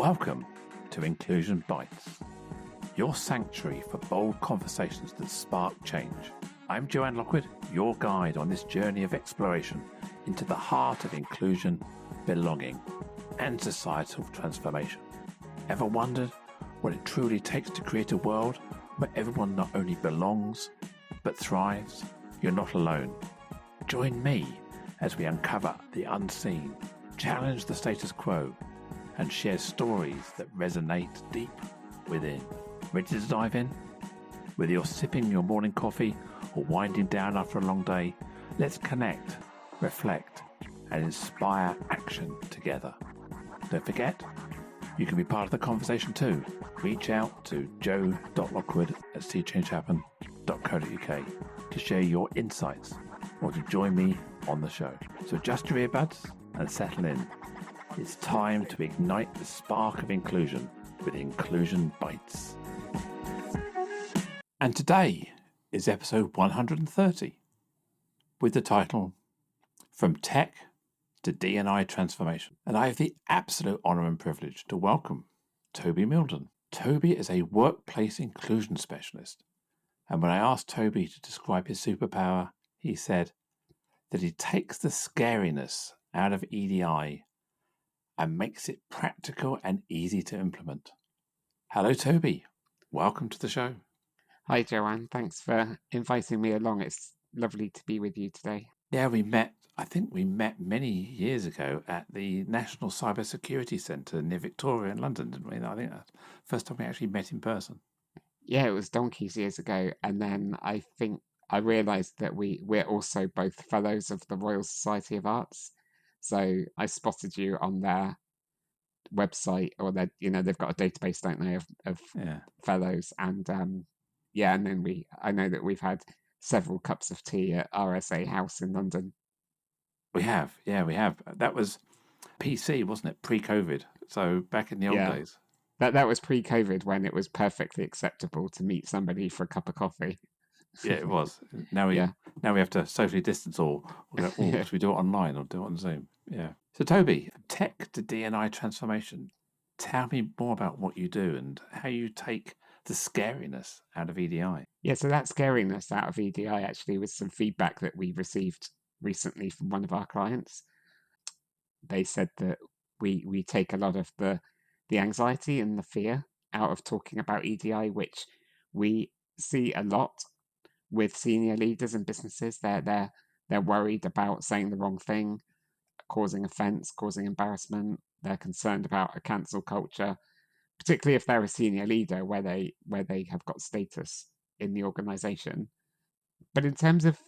Welcome to Inclusion Bites, your sanctuary for bold conversations that spark change. I'm Joanne Lockwood, your guide on this journey of exploration into the heart of inclusion, belonging, and societal transformation. Ever wondered what it truly takes to create a world where everyone not only belongs, but thrives? You're not alone. Join me as we uncover the unseen, challenge the status quo, and share stories that resonate deep within. Ready to dive in? Whether you're sipping your morning coffee or winding down after a long day, let's connect, reflect, and inspire action together. Don't forget, you can be part of the conversation too. Reach out to joe.lockwood@seechangehappen.co.uk to share your insights or to join me on the show. So adjust your earbuds and settle in. It's time to ignite the spark of inclusion with Inclusion Bites. And today is episode 130 with the title From Tech to D&I Transformation. And I have the absolute honour and privilege to welcome Toby Mildon. Toby is a workplace inclusion specialist. And when I asked Toby to describe his superpower, he said that he takes the scariness out of EDI and makes it practical and easy to implement. Hello, Toby. Welcome to the show. Hi, Joanne. Thanks for inviting me along. It's lovely to be with you today. Yeah, I think we met many years ago at the National Cybersecurity Centre near Victoria in London, didn't we? I think that's the first time we actually met in person. Yeah, it was donkeys years ago. And then I think I realised that we're also both fellows of the Royal Society of Arts. So I spotted you on their website, or they've got a database, don't they, of fellows. And and then I know that we've had several cups of tea at RSA House in London. We have. That was PC, wasn't it? Pre-COVID. So back in the old days. That was pre-COVID, when it was perfectly acceptable to meet somebody for a cup of coffee. Yeah, it was. Now we have to socially distance or should we do it online or do it on Zoom? Yeah. So Toby, tech to D&I transformation. Tell me more about what you do and how you take the scariness out of EDI. Yeah, so that scariness out of EDI actually was some feedback that we received recently from one of our clients. They said that we take a lot of the anxiety and the fear out of talking about EDI, which we see a lot with senior leaders in businesses. They're worried about saying the wrong thing, causing offense, causing embarrassment. They're concerned about a cancel culture, particularly if they're a senior leader where they have got status in the organization. But in terms of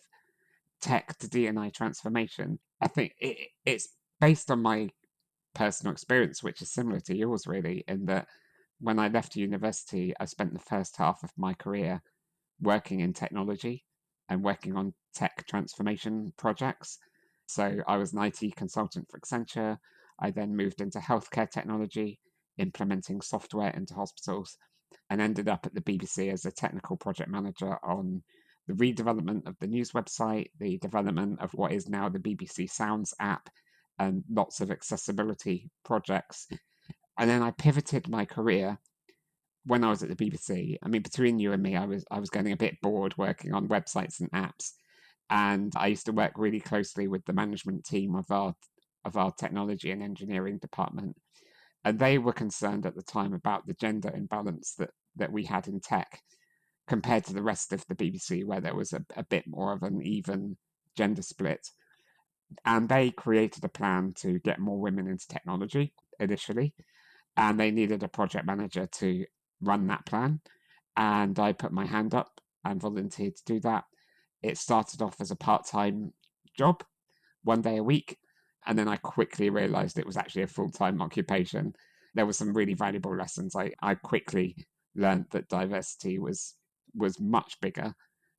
tech to D&I transformation, I think it's based on my personal experience, which is similar to yours, really, in that when I left university, I spent the first half of my career working in technology and working on tech transformation projects. So I was an IT consultant for Accenture. I then moved into healthcare technology, implementing software into hospitals, and ended up at the BBC as a technical project manager on the redevelopment of the news website, the development of what is now the BBC Sounds app, and lots of accessibility projects. And then I pivoted my career when I was at the BBC. I mean, between you and me, I was getting a bit bored working on websites and apps. And I used to work really closely with the management team of our technology and engineering department. And they were concerned at the time about the gender imbalance that we had in tech compared to the rest of the BBC, where there was a bit more of an even gender split. And they created a plan to get more women into technology initially. And they needed a project manager to run that plan. And I put my hand up and volunteered to do that. It started off as a part-time job, 1 day a week. And then I quickly realized it was actually a full-time occupation. There were some really valuable lessons. I quickly learned that diversity was much bigger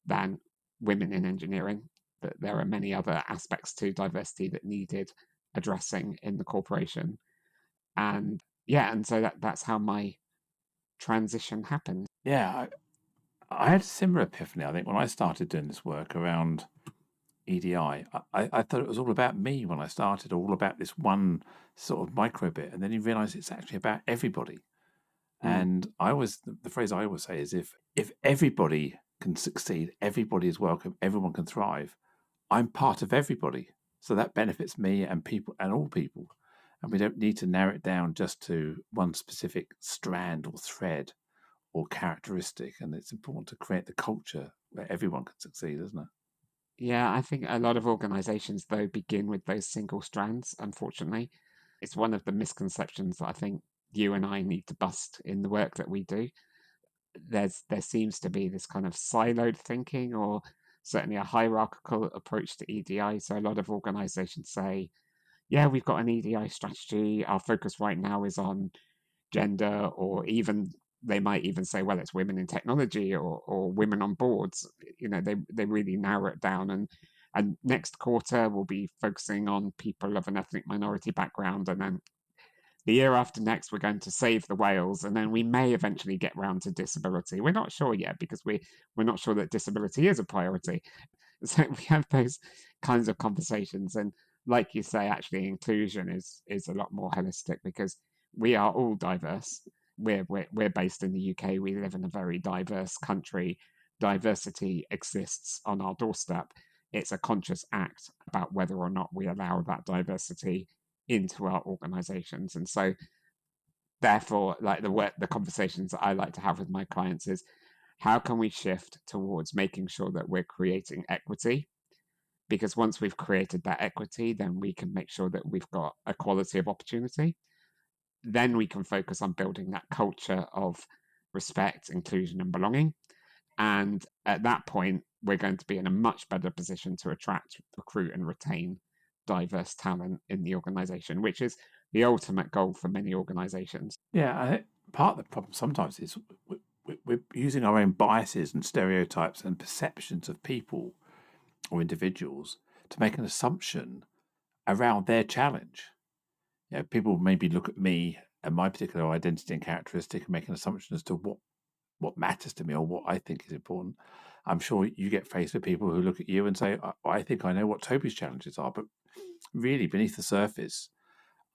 than women in engineering, that there are many other aspects to diversity that needed addressing in the corporation. And so that's how my transition happened. Yeah, I had a similar epiphany, I think, when I started doing this work around EDI, I thought it was all about me when I started, all about this one sort of micro bit. And then you realize it's actually about everybody. Mm. And the phrase I always say is if everybody can succeed, everybody is welcome, everyone can thrive, I'm part of everybody. So that benefits me and people and all people. And we don't need to narrow it down just to one specific strand or thread or characteristic. And it's important to create the culture where everyone can succeed, isn't it? Yeah, I think a lot of organizations, though, begin with those single strands, unfortunately. It's one of the misconceptions that I think you and I need to bust in the work that we do. There seems to be this kind of siloed thinking, or certainly a hierarchical approach to EDI. So a lot of organizations say, yeah, we've got an EDI strategy. Our focus right now is on gender, or even they might even say, well, it's women in technology, or women on boards. They really narrow it down, and next quarter we'll be focusing on people of an ethnic minority background, and then the year after next we're going to save the whales, and then we may eventually get round to disability. We're not sure yet, because we're not sure that disability is a priority. So we have those kinds of conversations, and like you say, actually inclusion is a lot more holistic, because we are all diverse. We're based in the UK. We live in a very diverse country. Diversity exists on our doorstep. It's a conscious act about whether or not we allow that diversity into our organizations. And so therefore, like the conversations that I like to have with my clients is, how can we shift towards making sure that we're creating equity? Because once we've created that equity, then we can make sure that we've got equality of opportunity. Then we can focus on building that culture of respect, inclusion, and belonging. And at that point, we're going to be in a much better position to attract, recruit, and retain diverse talent in the organization, which is the ultimate goal for many organizations. Yeah, I think part of the problem sometimes is we're using our own biases and stereotypes and perceptions of people or individuals to make an assumption around their challenge. People maybe look at me and my particular identity and characteristic and make an assumption as to what matters to me or what I think is important. I'm sure you get faced with people who look at you and say, I think I know what Toby's challenges are, but really beneath the surface,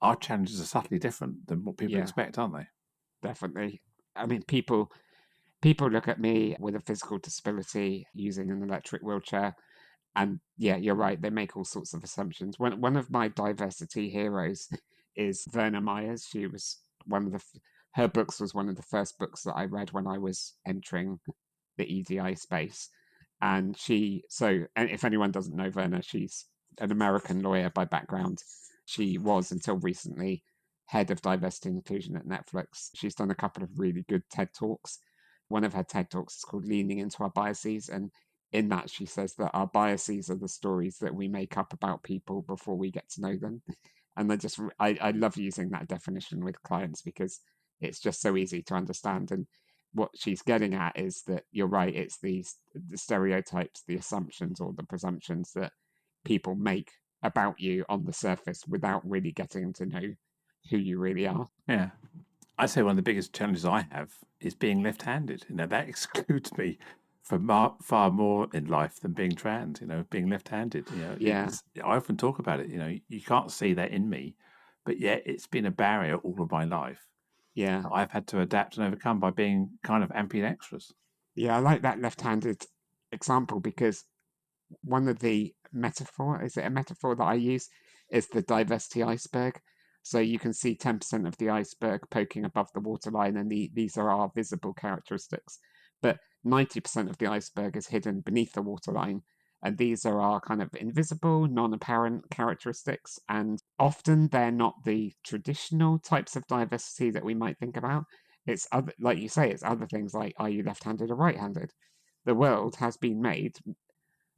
our challenges are subtly different than what people Yeah, expect, aren't they? definitely. I mean, people look at me with a physical disability using an electric wheelchair, and yeah, you're right, they make all sorts of assumptions. One of my diversity heroes is Verna Myers. She was one of her books was one of the first books that I read when I was entering the EDI space. And and if anyone doesn't know Verna, she's an American lawyer by background. She was, until recently, head of diversity and inclusion at Netflix. She's done a couple of really good TED Talks. One of her TED Talks is called Leaning into Our Biases. And in that, she says that our biases are the stories that we make up about people before we get to know them. And I love using that definition with clients, because it's just so easy to understand. And what she's getting at is that you're right, it's the stereotypes, the assumptions, or the presumptions that people make about you on the surface without really getting to know who you really are. Yeah. I'd say one of the biggest challenges I have is being left-handed. That excludes me from far more in life than being trans. Being left-handed. Yeah, I often talk about it. You can't see that in me, but yet it's been a barrier all of my life yeah, that I've had to adapt and overcome by being kind of ambidextrous. yeah. I like that left-handed example, because one of the is it a metaphor that I use, is the diversity iceberg. So you can see 10% of the iceberg poking above the waterline, and these are our visible characteristics. But 90% of the iceberg is hidden beneath the waterline, and these are our kind of invisible, non-apparent characteristics. And often they're not the traditional types of diversity that we might think about. It's other, like you say, it's other things like, are you left-handed or right-handed? The world has been made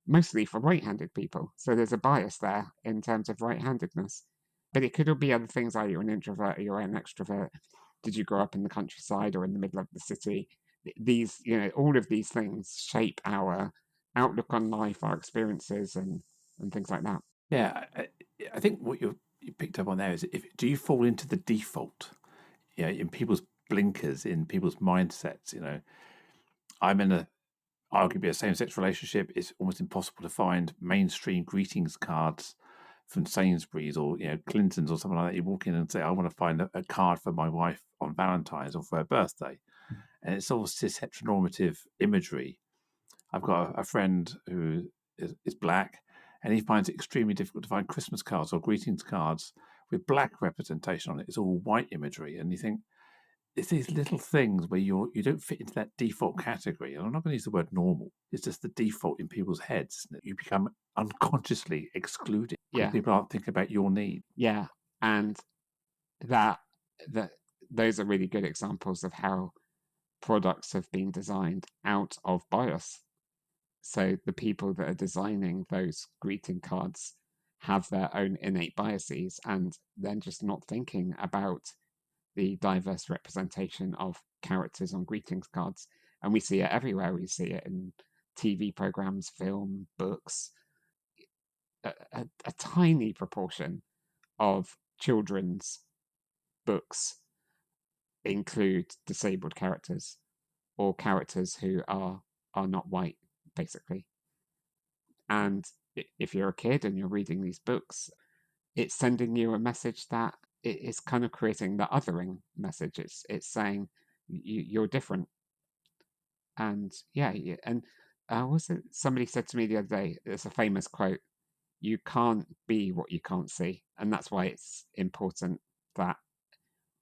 mostly for right-handed people. So there's a bias there in terms of right-handedness. But it could all be other things, like you're an introvert or you're an extrovert. Did you grow up in the countryside or in the middle of the city? These, all of these things shape our outlook on life, our experiences, and things like that. Yeah, I think what you picked up on there is, do you fall into the default? In people's blinkers, in people's mindsets. I'm in a arguably a same-sex relationship, it's almost impossible to find mainstream greetings cards from Sainsbury's or Clinton's or something like that. You walk in and say, I want to find a card for my wife on Valentine's or for her birthday. And it's all cis heteronormative imagery. I've got a friend who is black, and he finds it extremely difficult to find Christmas cards or greetings cards with black representation on it. It's all white imagery. And you think, it's these little things where you don't fit into that default category. And I'm not going to use the word normal. It's just the default in people's heads. You become unconsciously excluded because Yeah, people aren't thinking about your need. yeah, and that those are really good examples of how products have been designed out of bias. So the people that are designing those greeting cards have their own innate biases, and then just not thinking about the diverse representation of characters on greetings cards. And we see it everywhere. We see it in TV programs, film, books. A tiny proportion of children's books include disabled characters or characters who are not white, basically. And if you're a kid and you're reading these books, it's sending you a message that it's kind of creating the othering message. It's saying you're different. And yeah, and was it somebody said to me the other day? It's a famous quote: "You can't be what you can't see," and that's why it's important that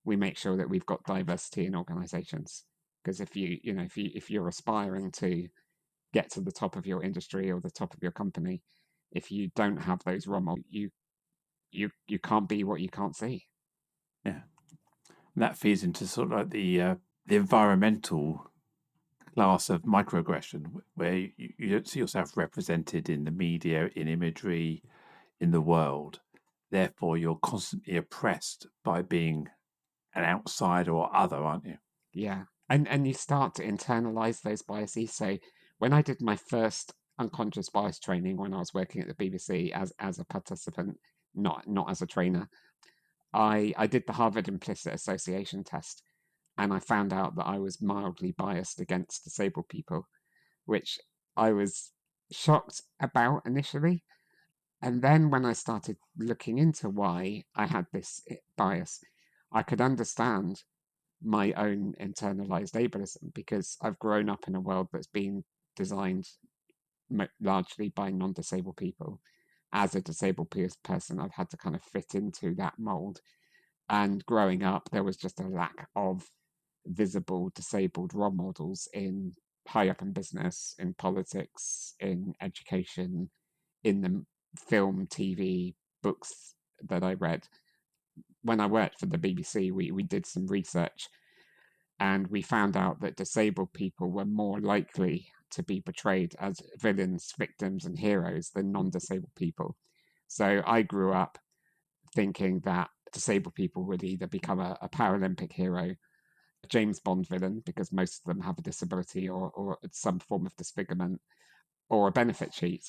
we make sure that we've got diversity in organizations. Because if you're aspiring to get to the top of your industry or the top of your company, if you don't have those role models, you can't be what you can't see. Yeah. And that feeds into sort of like the environmental class of microaggression, where you don't see yourself represented in the media, in imagery, in the world. Therefore, you're constantly oppressed by being an outsider or other, aren't you? Yeah. And you start to internalize those biases. So when I did my first unconscious bias training when I was working at the BBC as a participant, not as a trainer, I did the Harvard Implicit Association test, and I found out that I was mildly biased against disabled people, which I was shocked about initially. And then when I started looking into why I had this bias, I could understand my own internalized ableism because I've grown up in a world that's been designed largely by non-disabled people. As a disabled person, I've had to kind of fit into that mold. And growing up, there was just a lack of visible disabled role models in high up in business, in politics, in education, in the film, TV, books that I read. When I worked for the BBC, we did some research and we found out that disabled people were more likely to be portrayed as villains, victims, and heroes than non disabled people. So I grew up thinking that disabled people would either become a Paralympic hero, a James Bond villain, because most of them have a disability or some form of disfigurement, or a benefit cheat,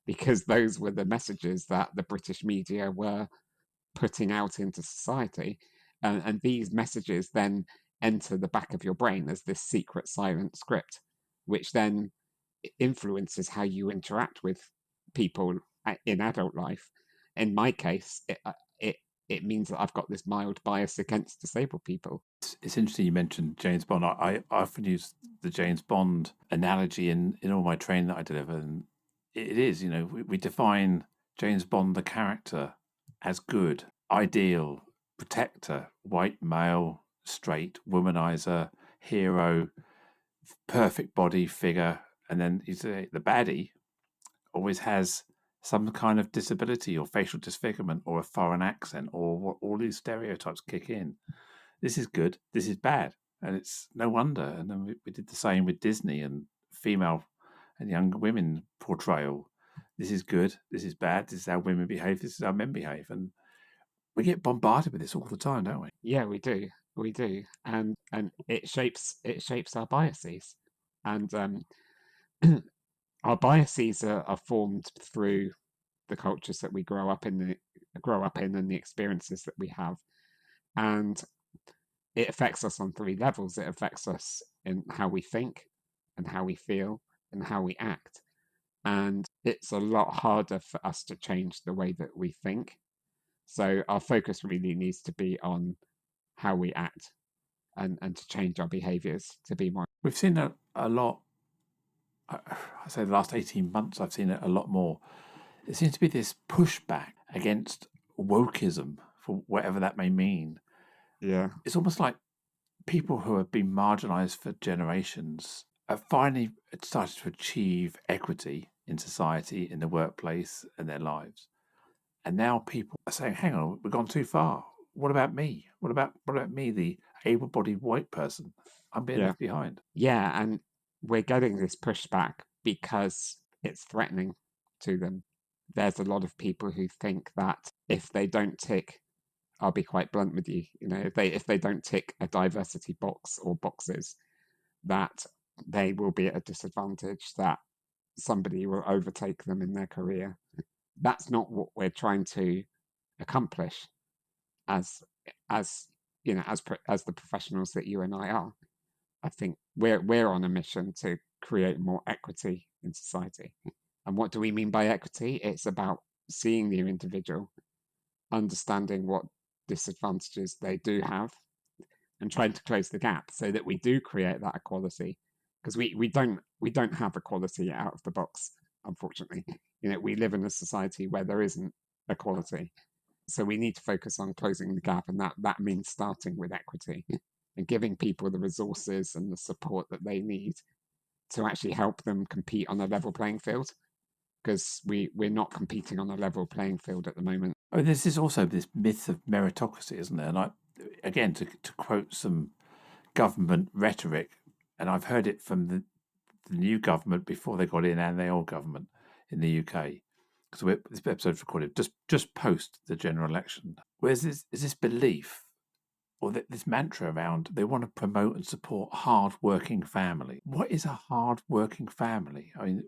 because those were the messages that the British media were putting out into society. And these messages then enter the back of your brain as this secret silent script, which then influences how you interact with people in adult life. In my case, it it means that I've got this mild bias against disabled people. It's interesting you mentioned James Bond. I often use the James Bond analogy in all my training that I deliver. And it is, we define James Bond, the character, as good, ideal, protector, white male, straight, womanizer, hero, perfect body figure. And then you say the baddie always has some kind of disability or facial disfigurement or a foreign accent or all these stereotypes kick in. This is good, this is bad. And it's no wonder. And then we did the same with Disney and female and young women portrayal. This is good, this is bad, this is how women behave, this is how men behave. And we get bombarded with this all the time, don't we? Yeah, we do, and it shapes our biases, and our biases are formed through the cultures that we grow up in and the experiences that we have, and it affects us on three levels. It affects us in how we think and how we feel, and how we act. And it's a lot harder for us to change the way that we think. So our focus really needs to be on how we act and to change our behaviors to be more. We've seen a lot, I say the last 18 months, I've seen it a lot more. There seems to be this pushback against wokeism, for whatever that may mean. Yeah. It's almost like people who have been marginalized for generations have finally started to achieve equity in society, in the workplace, and their lives. And now people are saying, hang on, we've gone too far. What about me? What about me, the able-bodied white person? I'm being left behind. Yeah, and we're getting this pushback because it's threatening to them. There's a lot of people who think that if they don't tick, I'll be quite blunt with you, if they don't tick a diversity box or boxes, that they will be at a disadvantage, that somebody will overtake them in their career. That's not what we're trying to accomplish as as as the professionals that you and I are. I think we're on a mission to create more equity in society. And what do we mean by equity? It's about seeing the individual, understanding what disadvantages they do have, and trying to close the gap so that we do create that equality. Because we don't have equality out of the box, unfortunately. We live in a society where there isn't equality. So we need to focus on closing the gap, and that means starting with equity and giving people the resources and the support that they need to actually help them compete on a level playing field, because we're not competing on a level playing field at the moment. Oh, this is also this myth of meritocracy, isn't there? And again, to quote some government rhetoric, and I've heard it from the new government before they got in, and the old government in the UK. So this episode's recorded just post the general election. Where's this belief or this mantra around they want to promote and support hard-working family. What is a hard-working family? I mean,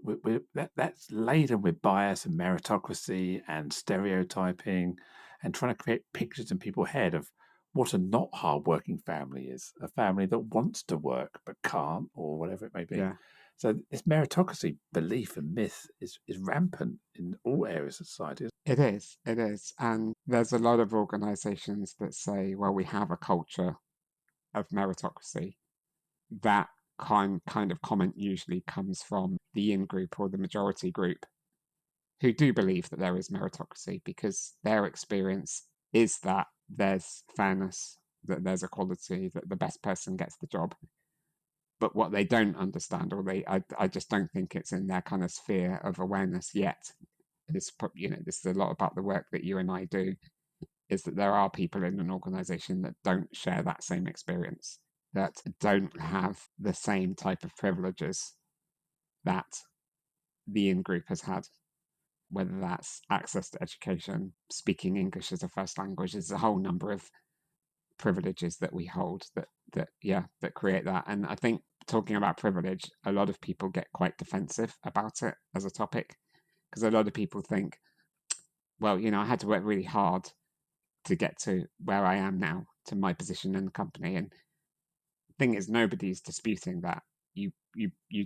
that's laden with bias and meritocracy and stereotyping and trying to create pictures in people's head of what a not hard-working family is, a family that wants to work but can't, or whatever it may be. Yeah. So this meritocracy belief and myth is rampant in all areas of society. It is. And there's a lot of organizations that say, well, we have a culture of meritocracy. That kind of comment usually comes from the in group or the majority group, who do believe that there is meritocracy because their experience is that there's fairness, that there's equality, that the best person gets the job. But what they don't understand, or I just don't think it's in their kind of sphere of awareness yet, is, this is a lot about the work that you and I do, is that there are people in an organization that don't share that same experience, that don't have the same type of privileges that the in group has had, whether that's access to education, speaking English as a first language. There's a whole number of privileges that we hold that create that. And I think, talking about privilege, a lot of people get quite defensive about it as a topic, because a lot of people think, well, I had to work really hard to get to where I am now, to my position in the company. And the thing is, nobody's disputing that you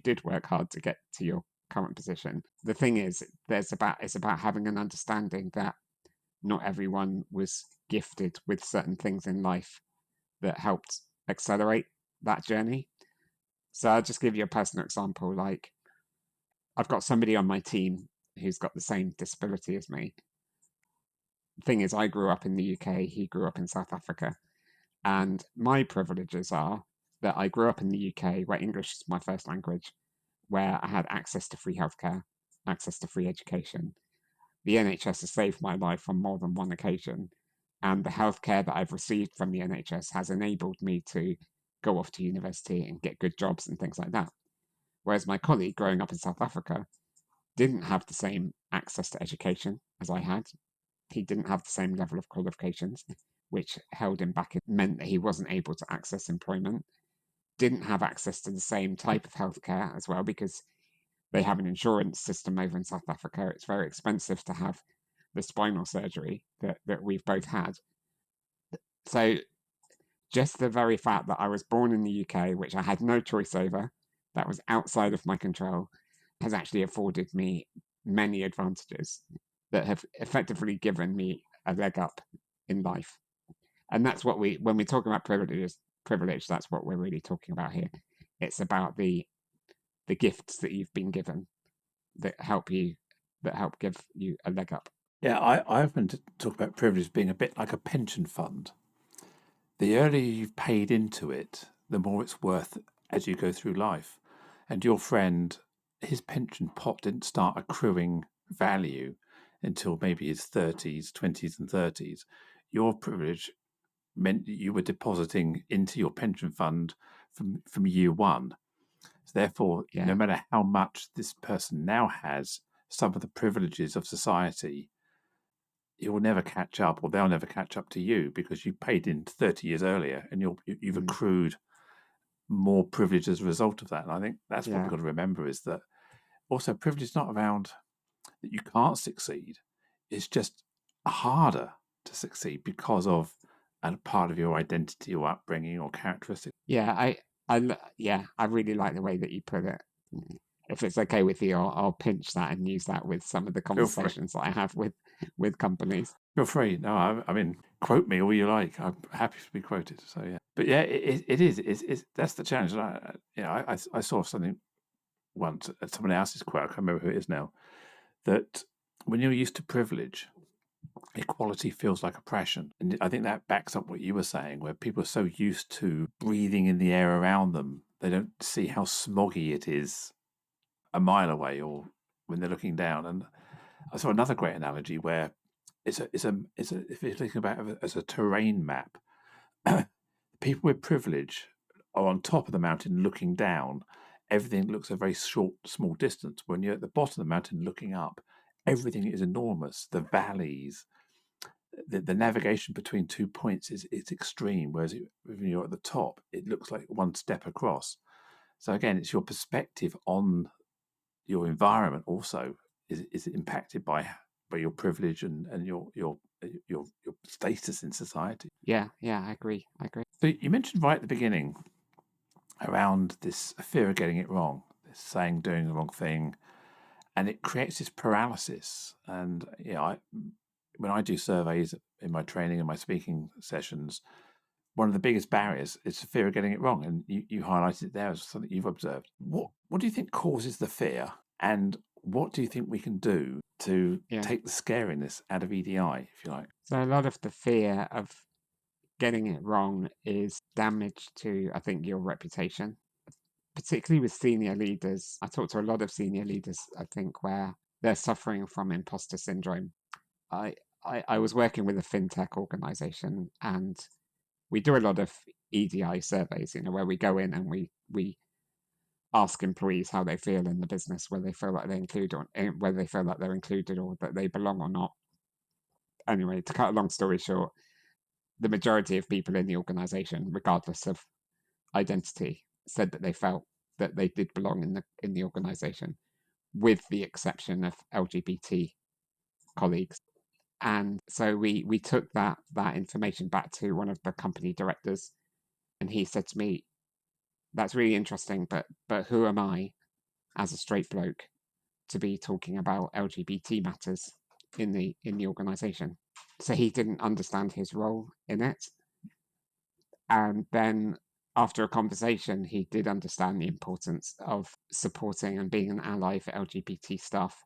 did work hard to get to your current position. The thing is, it's about having an understanding that not everyone was gifted with certain things in life that helped accelerate that journey. So I'll just give you a personal example. Like, I've got somebody on my team who's got the same disability as me. The thing is, I grew up in the UK, he grew up in South Africa. And my privileges are that I grew up in the UK, where English is my first language, where I had access to free healthcare, access to free education. The NHS has saved my life on more than one occasion. And the healthcare that I've received from the NHS has enabled me to go off to university and get good jobs and things like that. Whereas my colleague growing up in South Africa didn't have the same access to education as I had. He didn't have the same level of qualifications, which held him back. It meant that he wasn't able to access employment, didn't have access to the same type of healthcare as well, because they have an insurance system over in South Africa. It's very expensive to have the spinal surgery that we've both had. So just the very fact that I was born in the UK, which I had no choice over, that was outside of my control, has actually afforded me many advantages that have effectively given me a leg up in life. And that's what when we talk about privilege, that's what we're really talking about here. It's about the gifts that you've been given that help give you a leg up. Yeah, I often talk about privilege being a bit like a pension fund. The earlier you've paid into it, the more it's worth as you go through life. And your friend, his pension pot didn't start accruing value until maybe his 30s, 20s, and 30s. Your privilege meant that you were depositing into your pension fund from year one. So therefore, no matter how much this person now has some of the privileges of society, you will never catch up, or they'll never catch up to you because you paid in 30 years earlier, and you've accrued more privilege as a result of that. And I think that's what we've got to remember, is that also privilege is not around that you can't succeed. It's just harder to succeed because of a part of your identity or upbringing or characteristic. I really like the way that you put it. If it's okay with you, I'll pinch that and use that with some of the conversations that I have with companies. Feel free. No, I mean, quote me all you like. I'm happy to be quoted. So yeah, but yeah, it is. It's that's the challenge. I saw something once, someone else's quote. I can't remember who it is now. That when you're used to privilege, equality feels like oppression. And I think that backs up what you were saying, where people are so used to breathing in the air around them, they don't see how smoggy it is a mile away or when they're looking down. And I saw another great analogy where it's a if you're thinking about it as a terrain map, people with privilege are on top of the mountain looking down. Everything looks a very small distance. When you're at the bottom of the mountain looking up, everything is enormous. The valleys, the navigation between 2 points is extreme, whereas when you're at the top, it looks like one step across. So again, it's your perspective on your environment also is impacted by your privilege and your status in society. Yeah, I agree. So you mentioned right at the beginning around this fear of getting it wrong, this saying doing the wrong thing, and it creates this paralysis. And when I do surveys in my training and my speaking sessions, one of the biggest barriers is the fear of getting it wrong. And you highlighted it there as something you've observed. What do you think causes the fear? And what do you think we can do to take the scariness out of EDI, if you like? So a lot of the fear of getting it wrong is damage to, I think, your reputation, particularly with senior leaders. I talk to a lot of senior leaders, I think, where they're suffering from imposter syndrome. I was working with a fintech organization, and we do a lot of EDI surveys, where we go in and we ask employees how they feel in the business, whether they feel like whether they feel like they're included or that they belong or not. Anyway, to cut a long story short, the majority of people in the organization, regardless of identity, said that they felt that they did belong in the organization, with the exception of LGBT colleagues. And so we took that information back to one of the company directors, and he said to me, "That's really interesting, but who am I, as a straight bloke, to be talking about LGBT matters in the organization?" So he didn't understand his role in it. And then after a conversation, he did understand the importance of supporting and being an ally for LGBT staff,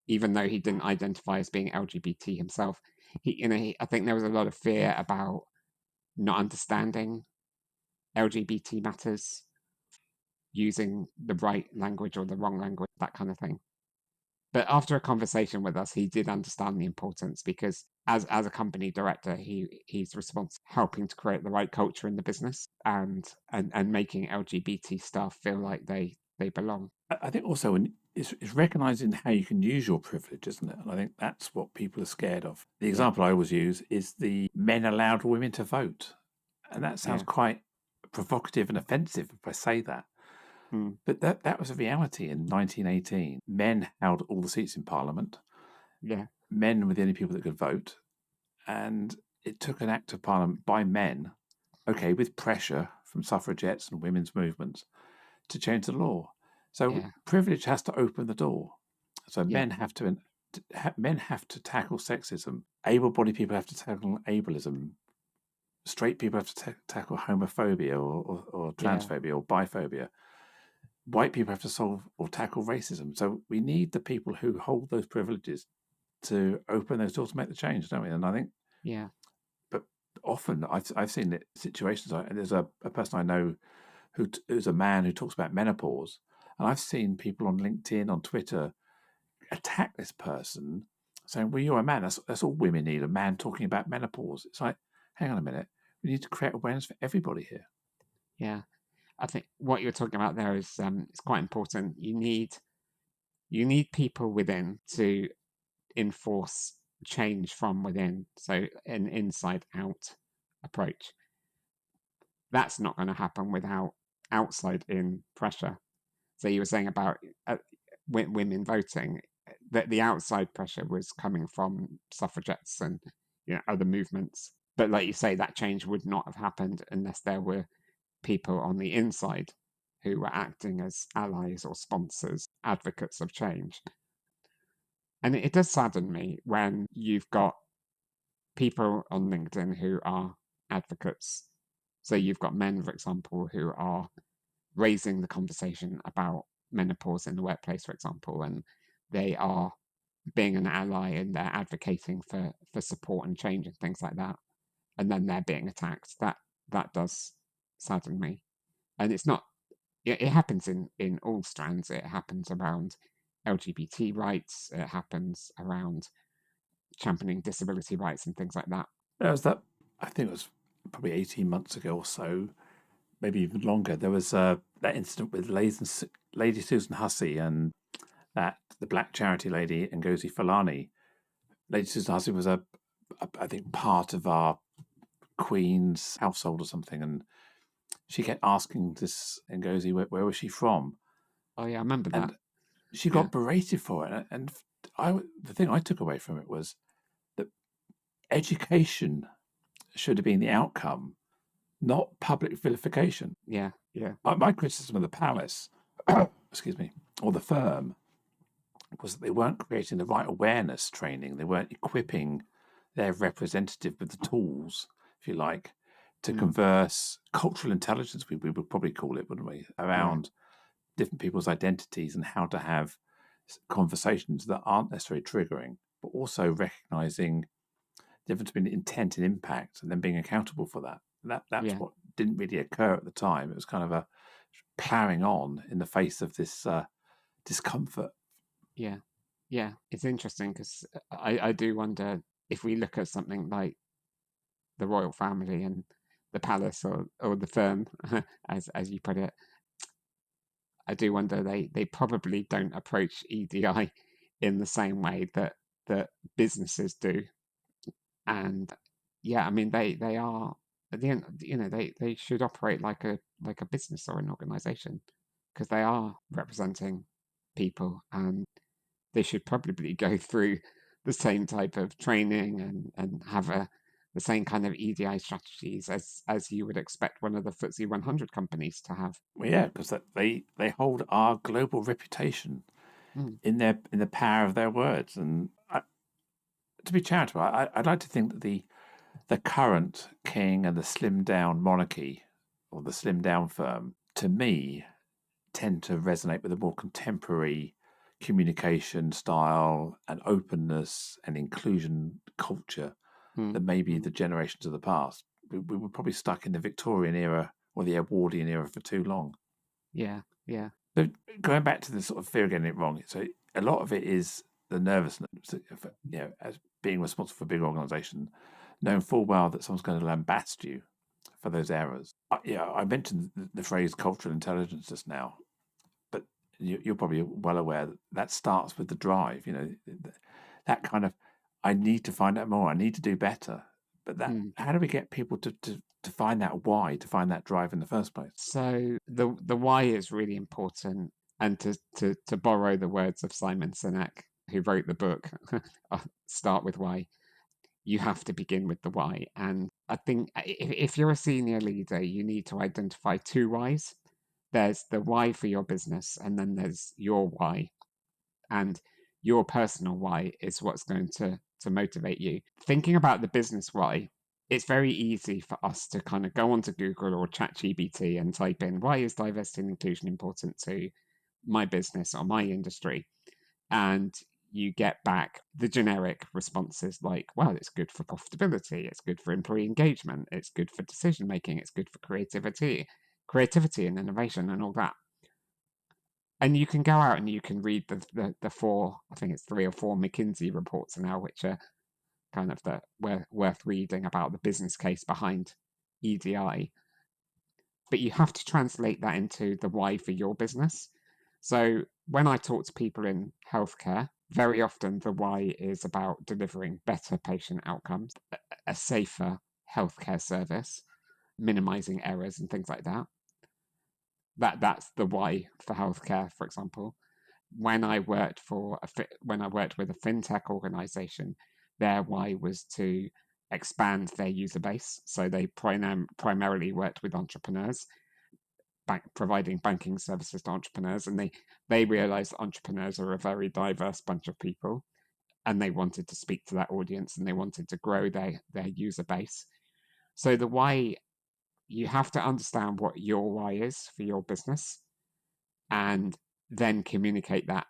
even though he didn't identify as being LGBT himself. I think there was a lot of fear about not understanding LGBT matters, using the right language or the wrong language, that kind of thing. But after a conversation with us, he did understand the importance, because as a company director, he's responsible for helping to create the right culture in the business and making LGBT staff feel like they belong. I think also it's recognizing how you can use your privilege, isn't it? And I think that's what people are scared of. The example I always use is the men allowed women to vote. And that sounds quite provocative and offensive if I say that. But that was a reality in 1918. Men held all the seats in Parliament. Men were the only people that could vote. And it took an act of Parliament by men, with pressure from suffragettes and women's movements, to change the law. So Yeah. privilege has to open the door. So Yeah. men have to tackle sexism. Able-bodied people have to tackle ableism. Straight people have to tackle homophobia or Yeah. transphobia or biphobia. White people have to solve or tackle racism. So we need the people who hold those privileges to open those doors to make the change, don't we? And I think, Yeah. but often I've seen it, situations. There's a person I know who's a man who talks about menopause, and I've seen people on LinkedIn, on Twitter, attack this person, saying, "Well, you're a man. That's all women need. A man talking about menopause." It's like, hang on a minute. We need to create awareness for everybody here. Yeah. I think what you're talking about there is quite important. You need people within to enforce change from within. So an inside out approach. That's not going to happen without outside in pressure. So you were saying about women voting, that the outside pressure was coming from suffragettes and other movements. But like you say, that change would not have happened unless there were people on the inside who were acting as allies or sponsors, advocates of change. And it does sadden me when you've got people on LinkedIn who are advocates. So you've got men, for example, who are raising the conversation about menopause in the workplace, for example, and they are being an ally and they're advocating for support and change and things like that. And then they're being attacked. That does sadden me. And it's not it happens in all strands. It happens around LGBT rights. It happens around championing disability rights and things like that. There was that. I think it was probably 18 months ago or so, maybe even longer. There was that incident with Lady Susan Hussey and the black charity lady Ngozi Fulani. Lady Susan Hussey was I think part of our Queen's household or something, and she kept asking this Ngozi where was she from, Oh yeah, I remember that. and she Yeah, got berated for it. And the thing I took away from it was that education should have been the outcome, not public vilification. yeah, yeah, My criticism of the palace, excuse me, or the firm, was that they weren't creating the right awareness training. They weren't equipping their representative with the tools, if you like, to converse cultural intelligence, we would probably call it, wouldn't we, yeah, around different people's identities and how to have conversations that aren't necessarily triggering, but also recognizing the difference between intent and impact and then being accountable for that. That's yeah, what didn't really occur at the time. It was kind of a ploughing on in the face of this discomfort. yeah, yeah. It's interesting because I do wonder if we look at something like the royal family and the palace or the firm, as you put it. I do wonder they probably don't approach EDI in the same way that businesses do. And yeah, I mean they are at the end, they should operate like a business or an organization because they are representing people and they should probably go through the same type of training and have the same kind of EDI strategies as you would expect one of the FTSE 100 companies to have. Well, yeah, because they hold our global reputation Mm, in the power of their words. And to be charitable, I'd like to think that the current king and the slimmed down monarchy or the slimmed down firm, to me, tend to resonate with a more contemporary communication style and openness and inclusion culture mm, than maybe mm. the generations of the past. We were probably stuck in the Victorian era or the Edwardian era for too long. Yeah, yeah, So going back to the sort of fear of getting it wrong, so a lot of it is the nervousness, as being responsible for a big organisation, knowing full well that someone's going to lambast you for those errors. I mentioned the phrase cultural intelligence just now, but you're probably well aware that starts with the drive. That kind of, I need to find out more. I need to do better. But mm. how do we get people to find that why, to find that drive in the first place? So the why is really important, and to borrow the words of Simon Sinek, who wrote the book, Start with Why. You have to begin with the why, and I think if you're a senior leader, you need to identify two whys. there's the why for your business, and then there's your why. And your personal why is what's going to motivate you. Thinking about the business why, it's very easy for us to kind of go onto Google or ChatGPT and type in, why is diversity and inclusion important to my business or my industry? And you get back the generic responses like, well, it's good for profitability, it's good for employee engagement, it's good for decision making, it's good for creativity and innovation and all that. And you can go out and you can read the four, I think it's 3 or 4 McKinsey reports now, which are kind of worth reading about the business case behind EDI. But you have to translate that into the why for your business. So when I talk to people in healthcare, very often the why is about delivering better patient outcomes, a safer healthcare service, minimizing errors and things like that. That's the why for healthcare, for example. When I worked with a fintech organization, their why was to expand their user base. So they primarily worked with entrepreneurs, providing banking services to entrepreneurs, and they realized that entrepreneurs are a very diverse bunch of people, and they wanted to speak to that audience, and they wanted to grow their user base. So the why, you have to understand what your why is for your business, and then communicate that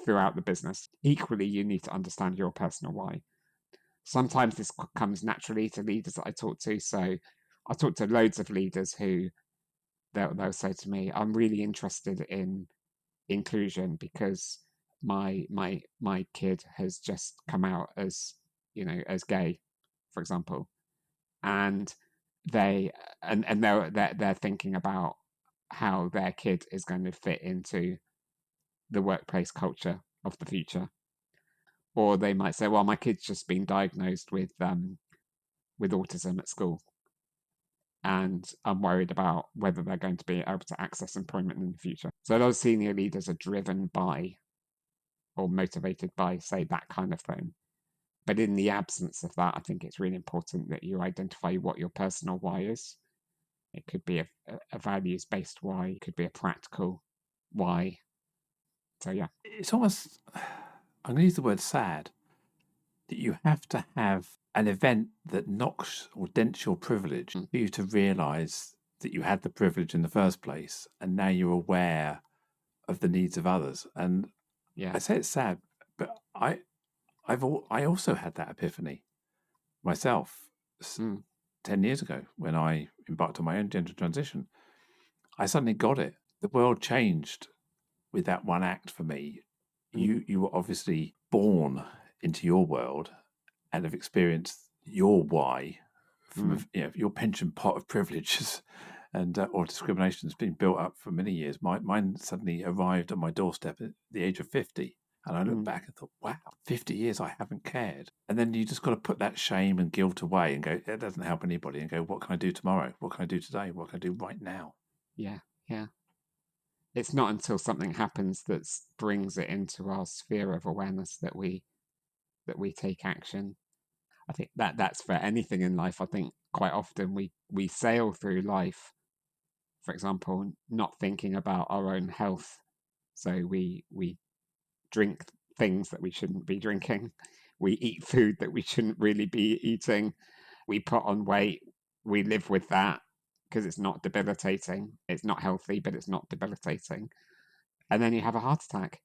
throughout the business. Equally, you need to understand your personal why. Sometimes this comes naturally to leaders that I talk to. So I talk to loads of leaders who they'll say to me, I'm really interested in inclusion because my kid has just come out as, as gay, for example. And they're thinking about how their kid is going to fit into the workplace culture of the future. Or they might say, well, my kid's just been diagnosed with autism at school, and I'm worried about whether they're going to be able to access employment in the future. So those senior leaders are driven by or motivated by, say, that kind of thing. But in the absence of that, I think it's really important that you identify what your personal why is. It could be a values-based why, it could be a practical why. So yeah. It's almost, I'm going to use the word sad, that you have to have an event that knocks or dents your privilege for you to realise that you had the privilege in the first place, and now you're aware of the needs of others. And Yeah. I say it's sad, but I also had that epiphany myself 10 years ago when I embarked on my own gender transition. I suddenly got it. The world changed with that one act for me. You were obviously born into your world and have experienced your why from your pension pot of privileges and or discrimination has been built up for many years. Mine suddenly arrived at my doorstep at the age of 50. And I look back and thought, wow, 50 years I haven't cared. And then you just got to put that shame and guilt away and go, that doesn't help anybody, and go, what can I do tomorrow? What can I do today? What can I do right now? Yeah, yeah. It's not until something happens that brings it into our sphere of awareness that we take action. I think that's for anything in life. I think quite often we sail through life, for example, not thinking about our own health. So we drink things that we shouldn't be drinking. We eat food that we shouldn't really be eating. We put on weight. We live with that because it's not debilitating. It's not healthy, but it's not debilitating. And then you have a heart attack.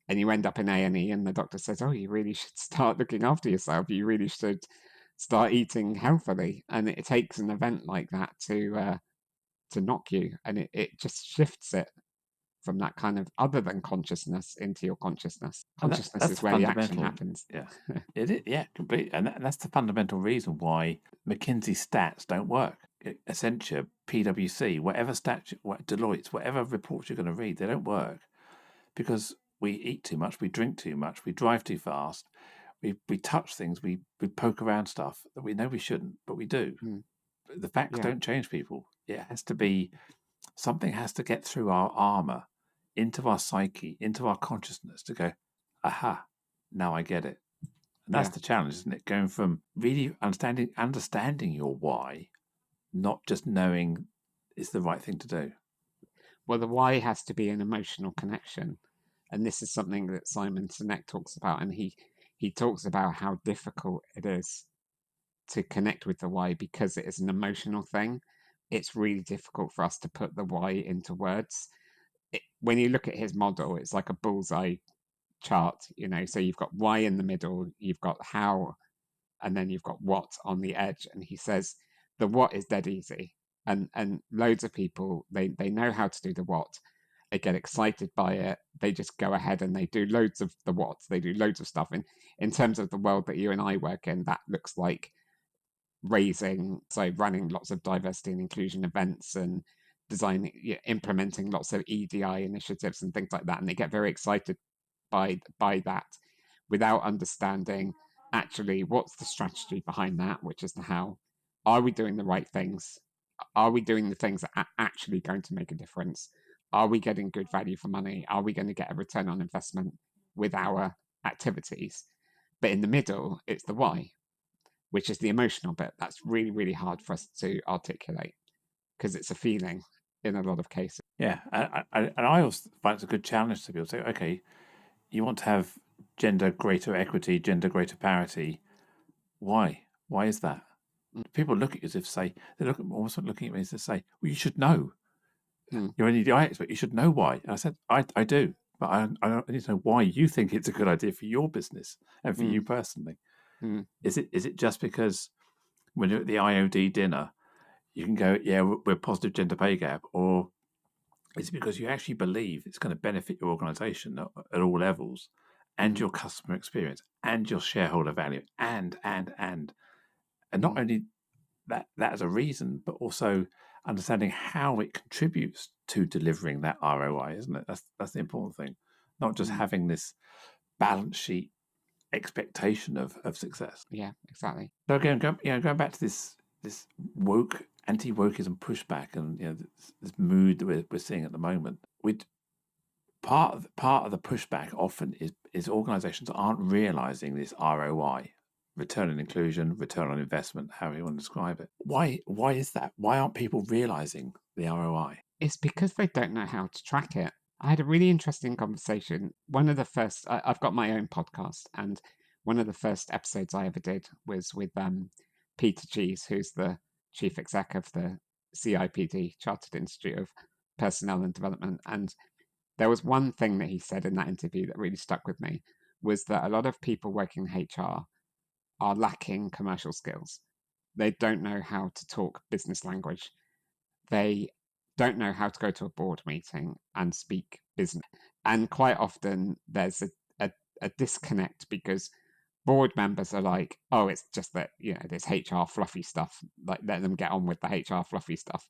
And you end up in A&E, and the doctor says, oh, you really should start looking after yourself. You really should start eating healthily. And it takes an event like that to knock you. And it just shifts it from that kind of other than consciousness into your consciousness. Consciousness is where the action happens. Yeah, it is. Yeah, completely. And that's the fundamental reason why McKinsey stats don't work. Accenture, PwC, whatever stats, Deloitte, whatever reports you're going to read, they don't work because we eat too much, we drink too much, we drive too fast, we touch things, we poke around stuff that we know we shouldn't, but we do. The facts don't change people. It has to be, something has to get through our armor into our psyche, into our consciousness to go, aha, now I get it. And that's the challenge, isn't it? Going from really understanding your why, not just knowing it's the right thing to do. Well, the why has to be an emotional connection. And this is something that Simon Sinek talks about. And he talks about how difficult it is to connect with the why because it is an emotional thing. It's really difficult for us to put the why into words. When you look at his model, it's like a bullseye chart, so you've got why in the middle, you've got how, and then you've got what on the edge. And he says the what is dead easy. And loads of people, they know how to do the what. They get excited by it. They just go ahead and they do loads of the what. They do loads of stuff. In terms of the world that you and I work in, that looks like running lots of diversity and inclusion events and implementing lots of EDI initiatives and things like that. And they get very excited by that without understanding actually what's the strategy behind that, which is the how. Are we doing the right things? Are we doing the things that are actually going to make a difference? Are we getting good value for money? Are we going to get a return on investment with our activities? But in the middle, it's the why, which is the emotional bit. That's really, really hard for us to articulate because it's a feeling in a lot of cases. Yeah, and I also find it's a good challenge to people to say, okay, you want to have gender greater equity, gender greater parity. Why? Why is that? People look at you as if say they look at almost looking at me as if say, well, you should know. You're an EDI expert. You should know why. And I said, I do, but I need to know why you think it's a good idea for your business and for you personally. Is it just because when you're at the IOD dinner, you can go, yeah, we're positive gender pay gap, or is it because you actually believe it's going to benefit your organization at all levels and your customer experience and your shareholder value and not only that as a reason, but also understanding how it contributes to delivering that ROI, isn't it? That's the important thing. Not just having this balance sheet expectation of success. Yeah, exactly. So again, going back to this woke, anti-wokeism pushback, and this mood that we're seeing at the moment. Part of the pushback often is organisations aren't realising this ROI, return on inclusion, return on investment, however you want to describe it. Why is that? Why aren't people realising the ROI? It's because they don't know how to track it. I had a really interesting conversation. One of the first, I've got my own podcast, and one of the first episodes I ever did was with Peter Cheese, who's the chief exec of the CIPD, Chartered Institute of Personnel and Development. And there was one thing that he said in that interview that really stuck with me, was that a lot of people working in HR are lacking commercial skills. They don't know how to talk business language. They don't know how to go to a board meeting and speak business. And quite often there's a disconnect because board members are like, oh, it's just that, this HR fluffy stuff, like let them get on with the HR fluffy stuff.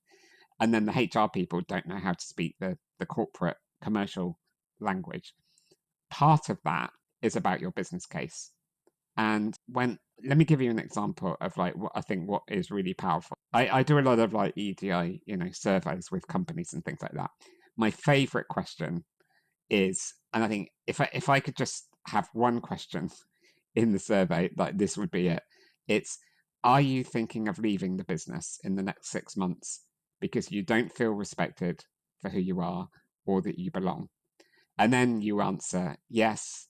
And then the HR people don't know how to speak the corporate commercial language. Part of that is about your business case. And let me give you an example of like what I think what is really powerful. I do a lot of like EDI, surveys with companies and things like that. My favorite question is, and I think if I could just have one question in the survey, like this would be it. It's, are you thinking of leaving the business in the next 6 months because you don't feel respected for who you are or that you belong? And then you answer yes,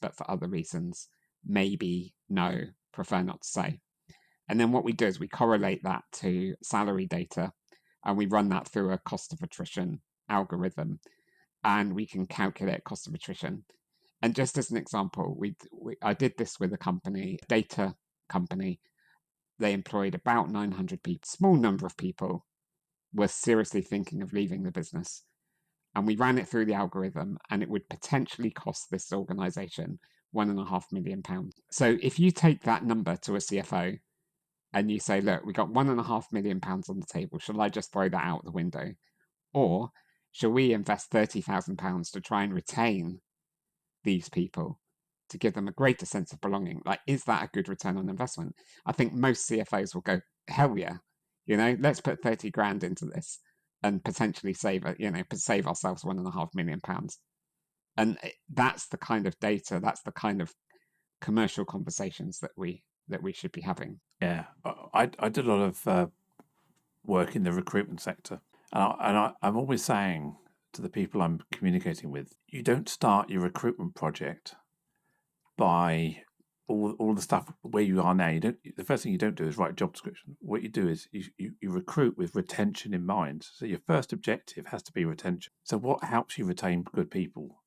but for other reasons. Maybe, no, prefer not to say. And then what we do is we correlate that to salary data and we run that through a cost of attrition algorithm, and we can calculate cost of attrition. And just as an example, I did this with a data company. They employed about 900 people. Small number of people were seriously thinking of leaving the business. And we ran it through the algorithm, and it would potentially cost this organization £1.5 million. So if you take that number to a CFO and you say, look, we got £1.5 million on the table, shall I just throw that out the window? Or shall we invest £30,000 to try and retain these people to give them a greater sense of belonging? Like, is that a good return on investment? I think most CFOs will go, hell yeah, let's put 30 grand into this and potentially save ourselves £1.5 million. And that's the kind of data, that's the kind of commercial conversations that we should be having. Yeah, I did a lot of work in the recruitment sector. I'm always saying to the people I'm communicating with, you don't start your recruitment project by all the stuff where you are now. You don't. The first thing you don't do is write a job description. What you do is you recruit with retention in mind. So your first objective has to be retention. So what helps you retain good people?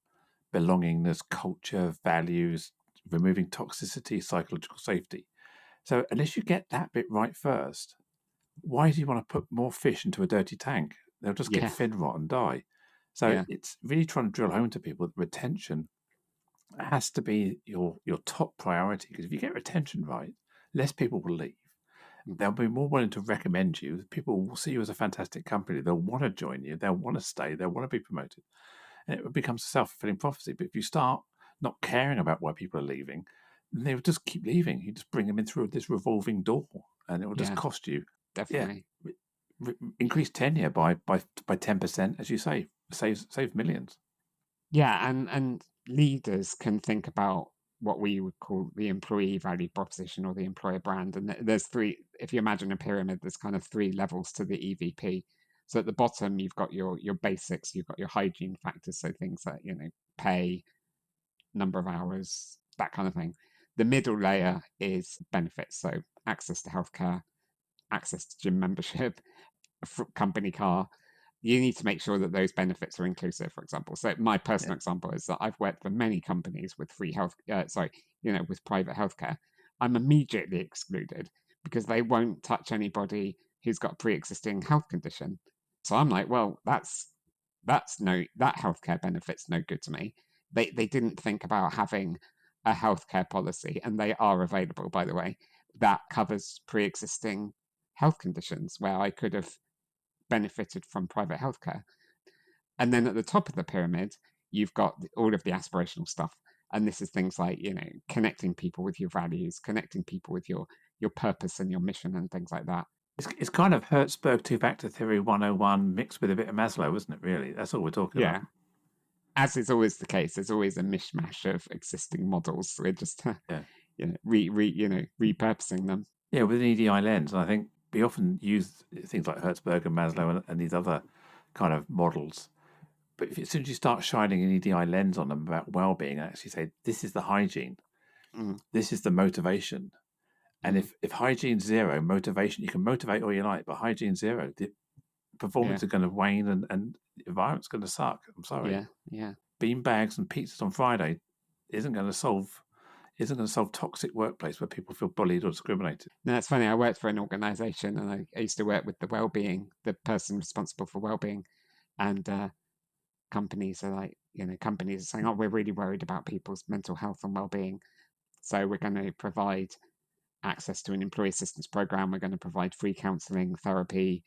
Belongingness, culture, values, removing toxicity, psychological safety. So unless you get that bit right first, why do you want to put more fish into a dirty tank? They'll just get Yeah, fin rot and die. So yeah, it's really trying to drill home to people that retention has to be your top priority, because if you get retention right, less people will leave. mm, They'll be more willing to recommend you. People will see you as a fantastic company. They'll want to join you. They'll want to stay. They'll want to be promoted. And it becomes a self-fulfilling prophecy. But if you start not caring about why people are leaving, then they will just keep leaving. You just bring them in through this revolving door, and it will just yeah, cost you. Yeah, definitely. increase tenure by 10%, as you say, saves millions. Yeah, and leaders can think about what we would call the employee value proposition or the employer brand. And there's three, if you imagine a pyramid, there's kind of three levels to the EVP. So at the bottom, you've got your basics, you've got your hygiene factors, so things like, pay, number of hours, that kind of thing. The middle layer is benefits, so access to healthcare, access to gym membership, a company car. You need to make sure that those benefits are inclusive, for example. So my Yeah. personal example is that I've worked for many companies with with private healthcare. I'm immediately excluded because they won't touch anybody who's got a pre-existing health condition. So I'm like, well, that healthcare benefit's no good to me. They didn't think about having a healthcare policy, and they are available, by the way, that covers pre-existing health conditions where I could have benefited from private healthcare. And then at the top of the pyramid, you've got all of the aspirational stuff. And this is things like, connecting people with your values, connecting people with your purpose and your mission and things like that. It's kind of Hertzberg two-factor theory 101 mixed with a bit of Maslow, isn't it, really? That's all we're talking about. Yeah. As is always the case, there's always a mishmash of existing models. So we're just, Yeah. repurposing them. Yeah, with an EDI lens. And I think we often use things like Hertzberg and Maslow and these other kind of models. But as soon as you start shining an EDI lens on them about well-being, and actually say, this is the hygiene, Mm, this is the motivation. And mm, if hygiene's zero, motivation, you can motivate all you like, but hygiene's zero, the yeah, performance is going to wane and the environment's going to suck. I'm sorry. yeah, yeah. Bean bags and pizzas on Friday isn't going to solve toxic workplace where people feel bullied or discriminated. No, it's funny. I worked for an organization and I used to work with the person responsible for well-being. And companies are like, companies are saying, oh, we're really worried about people's mental health and well-being. So we're going to provide access to an employee assistance program. We're going to provide free counseling, therapy.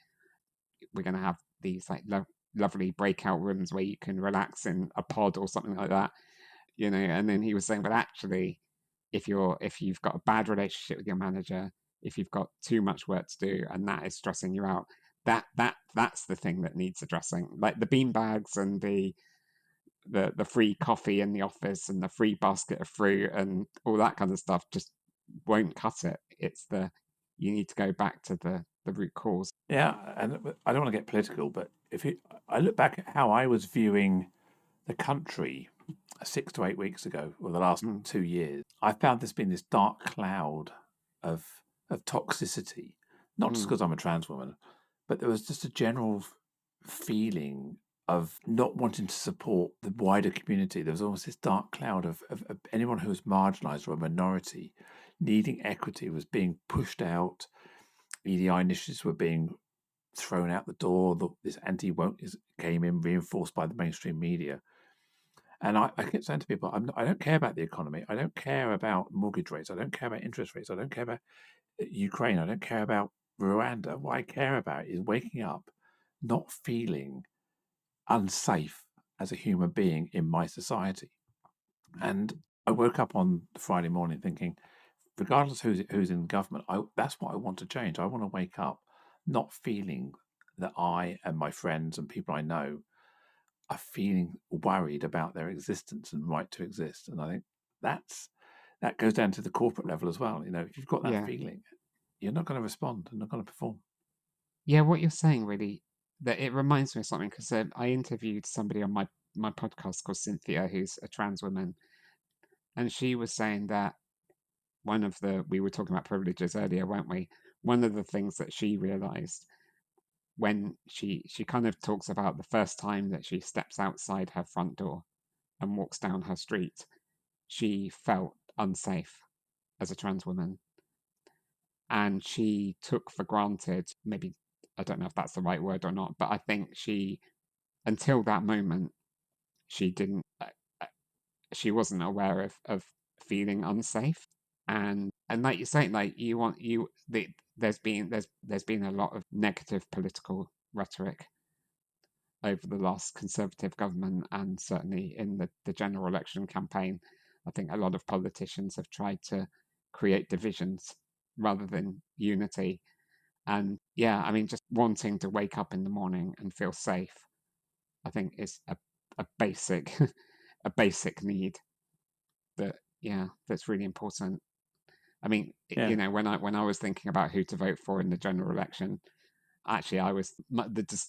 We're going to have these like lovely breakout rooms where you can relax in a pod or something like that. And then he was saying, but actually, if you've got a bad relationship with your manager, if you've got too much work to do and that is stressing you out, that's the thing that needs addressing. Like the bean bags and the free coffee in the office and the free basket of fruit and all that kind of stuff just won't cut it. It's you need to go back to the root cause. Yeah, and I don't want to get political, but I look back at how I was viewing the country 6 to 8 weeks ago, or the last Mm, 2 years, I found there's been this dark cloud of toxicity. Not just mm, because I'm a trans woman, but there was just a general feeling of not wanting to support the wider community. There was almost this dark cloud of anyone who was marginalised or a minority needing equity was being pushed out. EDI initiatives were being thrown out the door. This anti-woke came in, reinforced by the mainstream media. And I kept saying to people, I don't care about the economy. I don't care about mortgage rates. I don't care about interest rates. I don't care about Ukraine. I don't care about Rwanda. What I care about is waking up, not feeling unsafe as a human being in my society. And I woke up on Friday morning thinking, regardless who's in government, that's what I want to change. I want to wake up not feeling that I and my friends and people I know are feeling worried about their existence and right to exist. And I think that goes down to the corporate level as well. If you've got that yeah. feeling, you're not going to respond and not going to perform. Yeah, what you're saying really that it reminds me of something, because I interviewed somebody on my podcast called Cynthia, who's a trans woman, and she was saying that we were talking about privileges earlier, weren't we? One of the things that she realized when she kind of talks about the first time that she steps outside her front door and walks down her street, she felt unsafe as a trans woman. And she took for granted, maybe, I don't know if that's the right word or not, but I think until that moment, she didn't, she wasn't aware of feeling unsafe. And like you're saying, like there's been a lot of negative political rhetoric over the last Conservative government, and certainly in the general election campaign. I think a lot of politicians have tried to create divisions rather than unity. And yeah, I mean, just wanting to wake up in the morning and feel safe, I think is a basic a basic need that's really important. I mean, Yeah. when I was thinking about who to vote for in the general election, actually,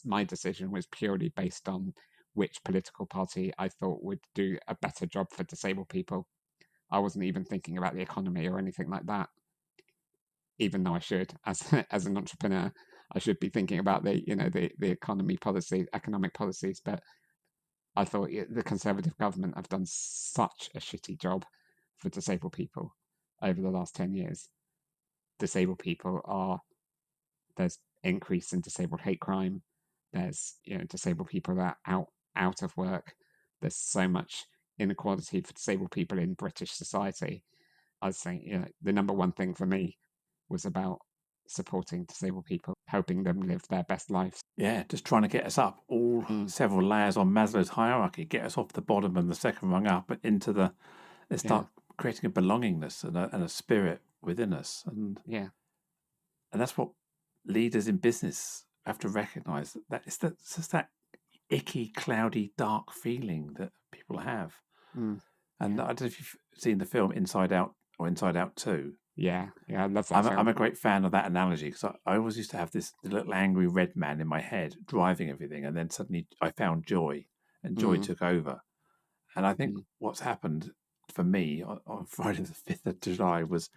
my decision was purely based on which political party I thought would do a better job for disabled people. I wasn't even thinking about the economy or anything like that, even though I should, as as an entrepreneur, I should be thinking about the economic policies. But I thought the Conservative government have done such a shitty job for disabled people over the last 10 years. Disabled people there's increase in disabled hate crime. There's disabled people that are out of work. There's so much inequality for disabled people in British society. I was saying, the number one thing for me was about supporting disabled people, helping them live their best lives. Yeah, just trying to get us up all several layers on Maslow's hierarchy, get us off the bottom and the second rung up and into let's start creating a belongingness and a spirit within us. And that's what leaders in business have to recognize, that it's just that icky, cloudy, dark feeling that people have. And I don't know if you've seen the film Inside Out or Inside Out 2. Yeah, I love that film. I'm a great fan of that analogy, because I always used to have this little angry red man in my head driving everything, and then suddenly I found joy, and joy took over. And I think what's happened for me on Friday the 5th of July was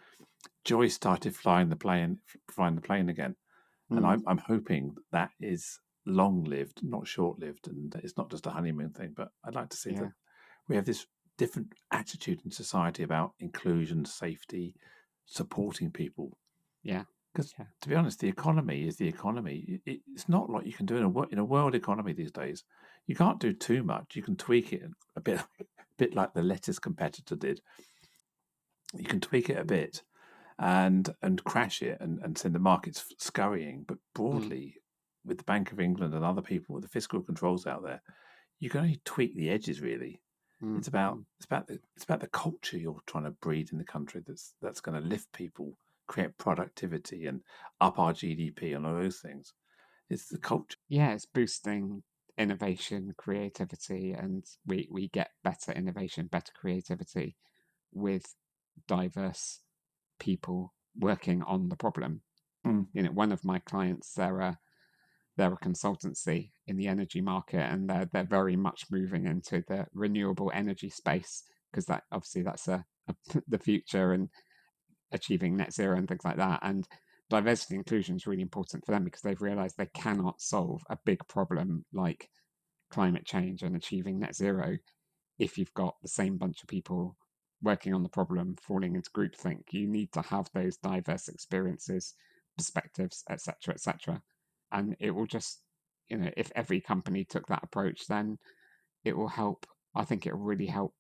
joy started flying the plane again. And I'm hoping that is long-lived, not short-lived, and it's not just a honeymoon thing. But I'd like to see that we have this different attitude in society about inclusion, safety, supporting people. Yeah. Because to be honest, the economy is the economy. It's not like you can do in a world economy these days. You can't do too much. You can tweak it a bit like the lettuce competitor did. You can tweak it a bit and crash it and send the markets scurrying. But broadly, with the Bank of England and other people with the fiscal controls out there, you can only tweak the edges. Really, it's about the culture you're trying to breed in the country. That's going to lift people, create productivity, and up our GDP and all those things. It's the culture. Yeah, it's boosting innovation, creativity, and we get better innovation, better creativity with diverse people working on the problem. One of my clients, they're a consultancy in the energy market, and they're very much moving into the renewable energy space, because that's the future, and achieving net zero and things like that. And diversity inclusion is really important for them, because they've realized they cannot solve a big problem like climate change and achieving net zero if you've got the same bunch of people working on the problem falling into groupthink. You need to have those diverse experiences, perspectives, etc., etc. And it will just, if every company took that approach, then it will help. I think it will really help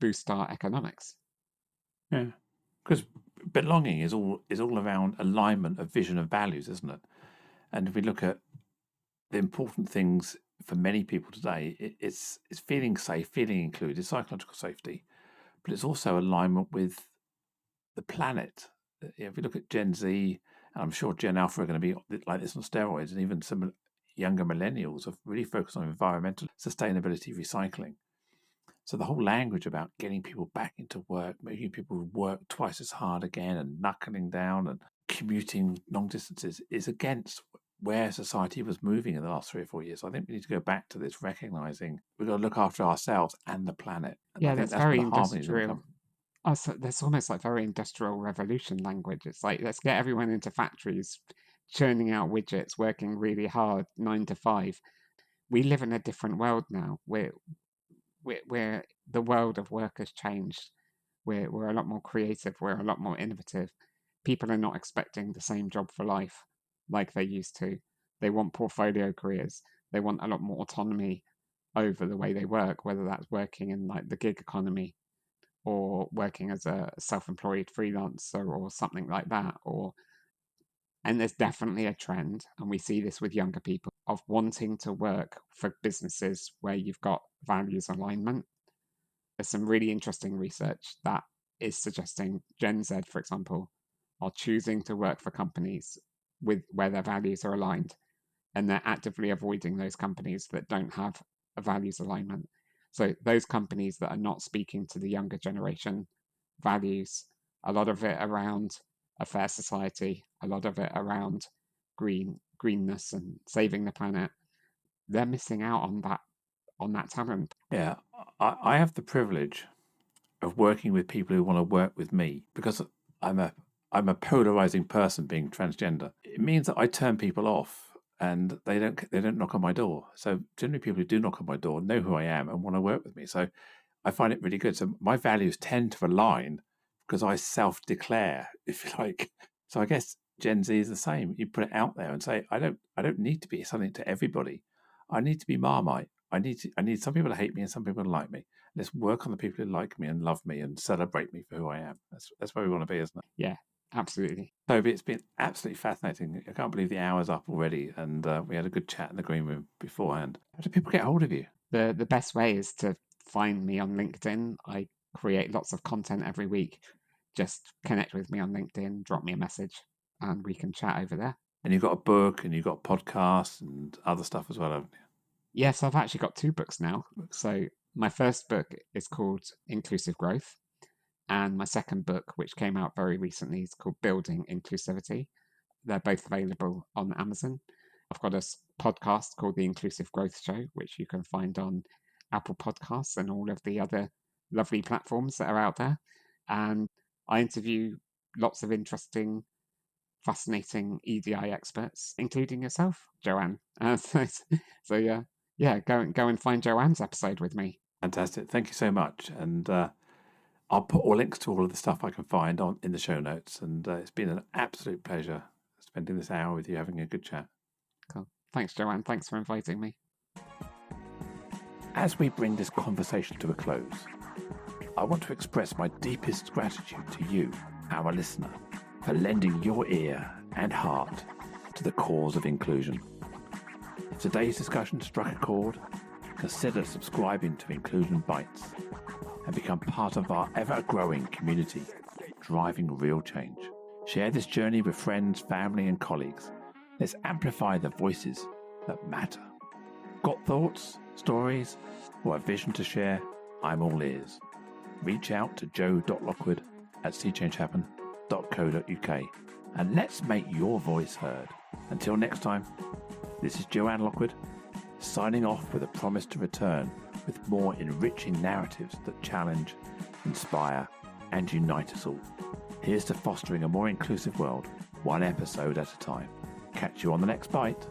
boost our economics. Yeah, because belonging is all around alignment of vision and values, isn't it? And if we look at the important things for many people today, it's feeling safe, feeling included, psychological safety, but it's also alignment with the planet. If we look at Gen Z, and I'm sure Gen Alpha are going to be like this on steroids, and even some younger millennials have really focused on environmental sustainability, recycling. So the whole language about getting people back into work, making people work twice as hard again, and knuckling down and commuting long distances is against where society was moving in the last 3 or 4 years. I think we need to go back to this recognizing we've got to look after ourselves and the planet. And I Yeah, think that's that's where very the harmony is going to industrial. come. Oh, so that's almost like very industrial revolution language. It's like, let's get everyone into factories, churning out widgets, working really hard, 9 to 5. We live in a different world now, where the world of work has changed. We're a lot more creative. We're a lot more innovative. People are not expecting the same job for life like they used to. They want portfolio careers. They want a lot more autonomy over the way they work, whether that's working in like the gig economy or working as a self-employed freelancer or something like that. And there's definitely a trend, and we see this with younger people, of wanting to work for businesses where you've got values alignment. There's some really interesting research that is suggesting Gen Z, for example, are choosing to work for companies with where their values are aligned, and they're actively avoiding those companies that don't have a values alignment. So those companies that are not speaking to the younger generation values, a lot of it around a fair society, a lot of it around greenness and saving the planet, they're missing out on that talent. Yeah, I have the privilege of working with people who want to work with me because I'm a polarizing person being transgender. It means that I turn people off and they don't knock on my door. So generally people who do knock on my door know who I am and want to work with me. So I find it really good. So my values tend to align because I self-declare, if you like. So I guess Gen Z is the same. You put it out there and say, I don't need to be something to everybody. I need to be Marmite. I need some people to hate me and some people to like me. Let's work on the people who like me and love me and celebrate me for who I am. That's where we want to be, isn't it? Yeah, absolutely. Toby, it's been absolutely fascinating. I can't believe the hour's up already, and we had a good chat in the green room beforehand. How do people get hold of you? The best way is to find me on LinkedIn. I create lots of content every week. Just connect with me on LinkedIn, drop me a message, and we can chat over there. And you've got a book and you've got podcasts and other stuff as well, haven't you? Yes, I've actually got 2 books now. So my first book is called Inclusive Growth, and my second book, which came out very recently, is called Building Inclusivity. They're both available on Amazon. I've got a podcast called The Inclusive Growth Show, which you can find on Apple Podcasts and all of the other lovely platforms that are out there. And I interview lots of interesting, fascinating EDI experts, including yourself, Joanne. So yeah, go and find Joanne's episode with me. Fantastic. Thank you so much. And I'll put all links to all of the stuff I can find in the show notes. And it's been an absolute pleasure spending this hour with you, having a good chat. Cool. Thanks, Joanne. Thanks for inviting me. As we bring this conversation to a close, I want to express my deepest gratitude to you, our listener, for lending your ear and heart to the cause of inclusion. If today's discussion struck a chord, consider subscribing to Inclusion Bites and become part of our ever-growing community, driving real change. Share this journey with friends, family, and colleagues. Let's amplify the voices that matter. Got thoughts, stories, or a vision to share? I'm all ears. Reach out to joe.lockwood@seechangehappen.co.uk and let's make your voice heard. Until next time, this is Joanne Lockwood, signing off with a promise to return with more enriching narratives that challenge, inspire, and unite us all. Here's to fostering a more inclusive world, one episode at a time. Catch you on the next bite.